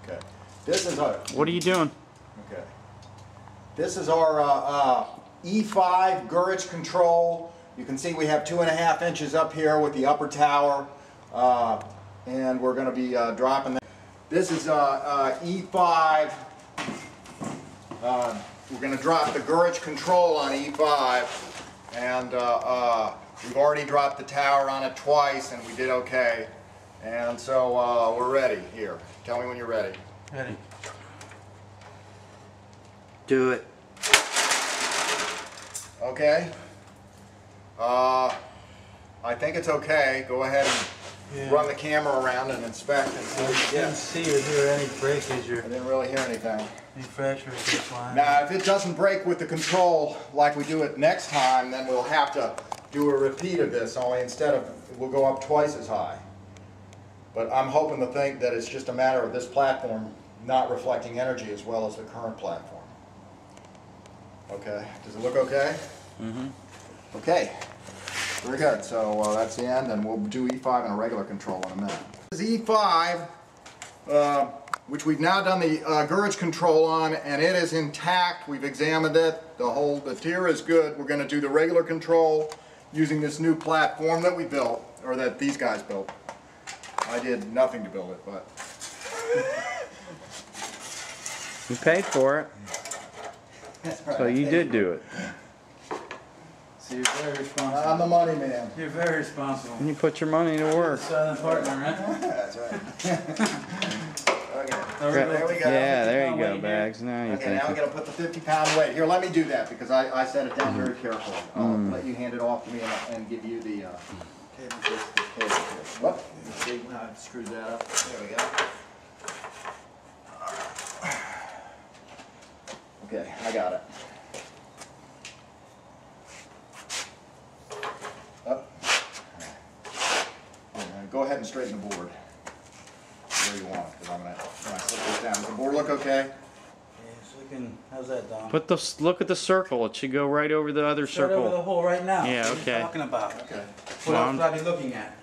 Okay. This is our. What are you doing? Okay. This is our E5 Gurich control. You can see we have 2.5 inches up here with the upper tower, and we're going to be dropping that. This is E5. We're going to drop the Gurich control on E5, and we've already dropped the tower on it twice, and we did okay. And so we're ready here. Tell me when you're ready. Ready. Do it. Okay. I think it's okay. Go ahead and run the camera around and inspect and see what you Didn't get. see or hear any breakage or I didn't really hear anything. any fracture or decline. Now, if it doesn't break with the control like we do it next time, then we'll have to do a repeat of this, only instead of, we'll go up twice as high. But I'm hoping to think that it's just a matter of this platform not reflecting energy as well as the current platform. Okay, does it look okay? Mm-hmm. Okay, very good. So that's the end, and we'll do E5 in a regular control in a minute. This is E5, which we've now done the Gurich control on, and it is intact. We've examined it. The tier is good. We're going to do the regular control using this new platform that we built, or that these guys built. I did nothing to build it, but You paid for it, so you did do it. So you're very responsible. I'm the money man. You're very responsible. And you put your money to work. Silent partner, right? That's right. Okay. Oh, There we go. Yeah, there you Pound go, weight Bags. Now you're Okay, now we're thinking. going to put the 50-pound weight. Here, let me do that because I set it down very carefully. I'll let you hand it off to me and give you the cable here. Whoop. See how it screws that up? There we go. Okay, I got it. Up. Go ahead and straighten the board where you want, because I'm going to slip this down. Does the board look okay? Yeah, so we can, how's that, Dom? Look at the circle. It should go right over the other Straight over the circle. hole right now. Yeah, What are you okay. talking about? Okay. What else would I be looking at?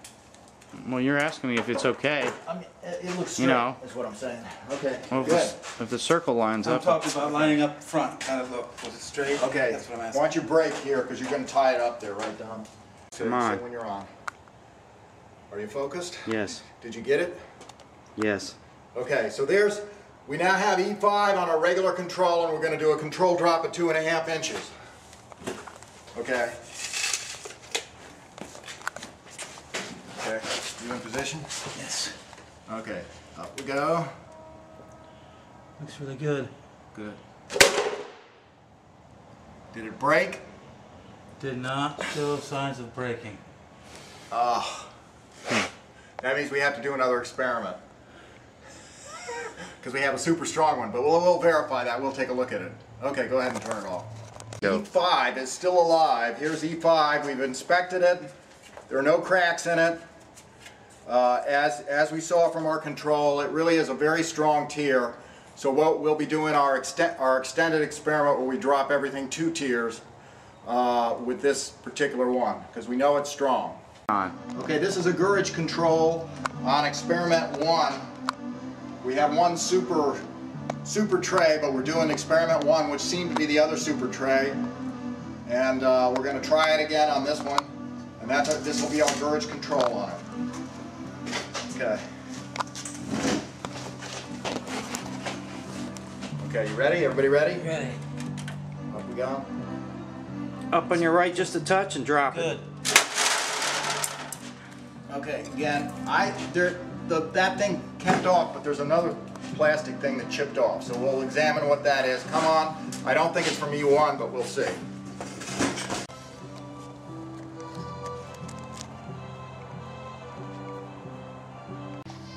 Well, you're asking me if it's okay. I mean, it looks straight, You know. is what I'm saying. Okay, Well, good. if the circle lines I'm up. talking about lining up front, kind of look. Was it straight? Okay, That's what I'm why asking. don't you break here, because you're going to tie it up there, right, Don? Come on. So when you're on. Are you focused? Yes. Did you get it? Yes. Okay, so we now have E5 on our regular control, and we're going to do a control drop at 2.5 inches. Okay. Okay, you in position? Yes. Okay, up we go. Looks really good. Good. Did it break? Did not show signs of breaking. Ah. That means we have to do another experiment. Because we have a super strong one, but we'll verify that. We'll take a look at it. Okay, go ahead and turn it off. Go. E5 is still alive. Here's E5. We've inspected it. There are no cracks in it. As we saw from our control, it really is a very strong tier. So what we'll be doing our extended experiment where we drop everything 2 tiers with this particular one, because we know it's strong. Okay, this is a Gurich control on experiment 1. We have one super tray, but we're doing experiment 1, which seemed to be the other super tray. And we're going to try it again on this one. And this will be our Gurich control on it. Okay. Okay, you ready? Everybody ready? Ready. Up we go. Up on your right just a touch and drop Good. it. Okay, again, that thing kept off, but there's another plastic thing that chipped off. So we'll examine what that is. Come on. I don't think it's from E1, but we'll see.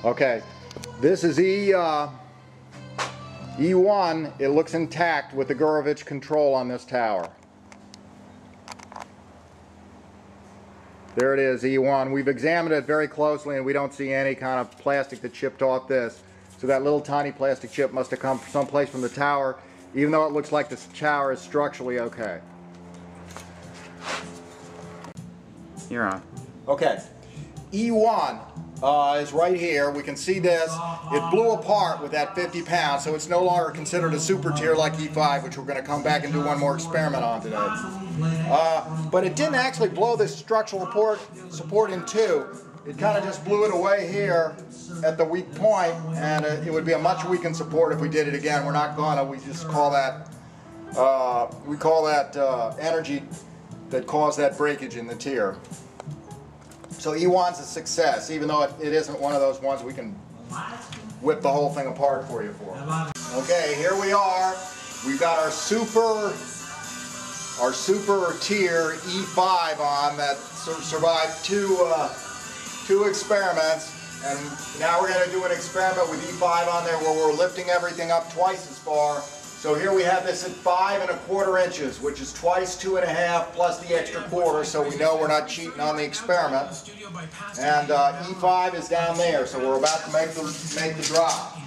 Okay, this is E1. It looks intact with the Gurich control on this tower. There it is, E1. We've examined it very closely and we don't see any kind of plastic that chipped off this. So that little tiny plastic chip must have come someplace from the tower, even though it looks like the tower is structurally okay. You're on. Okay, E1 is right here. We can see this. It blew apart with that 50 pounds, so it's no longer considered a super tier like E5, which we're going to come back and do one more experiment on today. But it didn't actually blow this structural support in two. It kind of just blew it away here at the weak point, and it would be a much weakened support if we did it again. We're not gonna. We just call that energy that caused that breakage in the tier. So E1's a success, even though it isn't one of those ones we can whip the whole thing apart for you for. Okay, here we are. We've got our super tier E5 on that survived two experiments, and now we're going to do an experiment with E5 on there where we're lifting everything up twice as far. So here we have this at 5 1/4 inches, which is twice 2 1/2 plus the extra quarter, so we know we're not cheating on the experiment. And E5 is down there, so we're about to make the drop.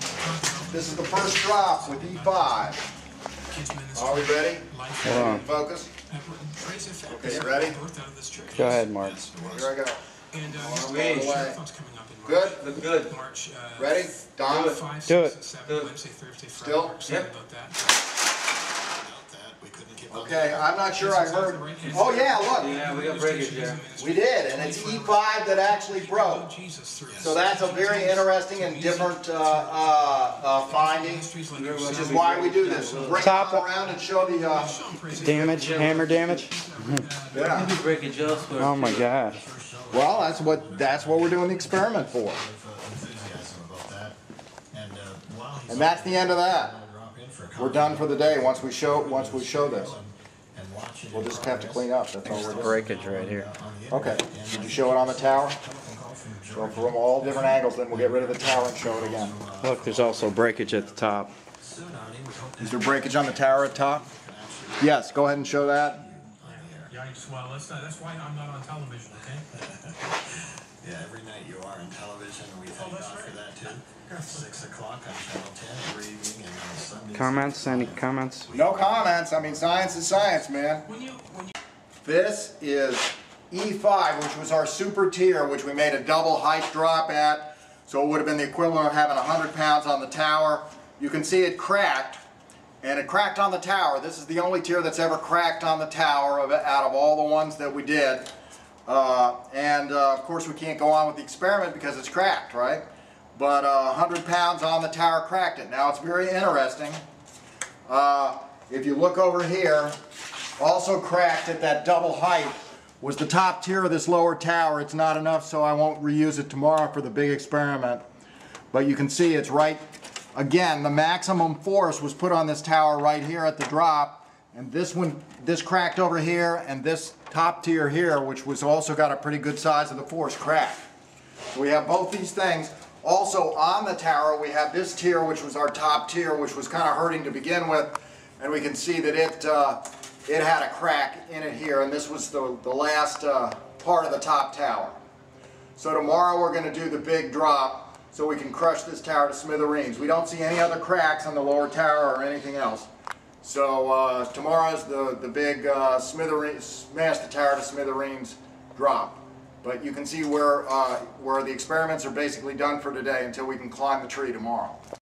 This is the first drop with E5. Are we ready? Hold on. Focus. Okay, you ready? Go ahead, Mark. Here I go. And Good? Good. Ready? Don? Do it. Still? Yep. Okay, I'm not sure I heard. Oh yeah, look. Yeah, we got breakage there. We did, and it's E5 that actually broke. So that's a very interesting and different finding, which is why we do this. We'll bring it around and show the Damage, hammer damage. yeah. Maybe breakage elsewhere. Oh my gosh. Well, that's what we're doing the experiment for. And that's the end of that. We're done for the day once we show this. We'll just have to clean up. That's all we're doing. Breakage right here. Okay. Did you show it on the tower? So from all different angles, then we'll get rid of the tower and show it again. Look, there's also breakage at the top. Is there breakage on the tower at top? Yes. Go ahead and show that. Well, that's why I'm not on television, okay? Yeah, every night you are on television. We thank God for that too. 6 o'clock on Channel 10 every evening, and on Sundays. Comments? Any comments? No comments. I mean, science is science, man. This is E5, which was our super tier, which we made a double height drop at. So it would have been the equivalent of having 100 pounds on the tower. You can see it cracked. And it cracked on the tower. This is the only tier that's ever cracked on the tower out of all the ones that we did. Of course we can't go on with the experiment because it's cracked, right? But 100 pounds on the tower cracked it. Now it's very interesting. If you look over here, also cracked at that double height was the top tier of this lower tower. It's not enough, so I won't reuse it tomorrow for the big experiment. But you can see it's right. Again, the maximum force was put on this tower right here at the drop, and this cracked over here, and this top tier here, which was also got a pretty good size of the force, cracked. So we have both these things. Also on the tower, we have this tier, which was our top tier, which was kind of hurting to begin with, and we can see that it had a crack in it here, and this was the last part of the top tower. So tomorrow we're going to do the big drop, so we can crush this tower to smithereens. We don't see any other cracks on the lower tower or anything else. So tomorrow's the big smash the tower to smithereens drop. But you can see where the experiments are basically done for today until we can climb the tree tomorrow.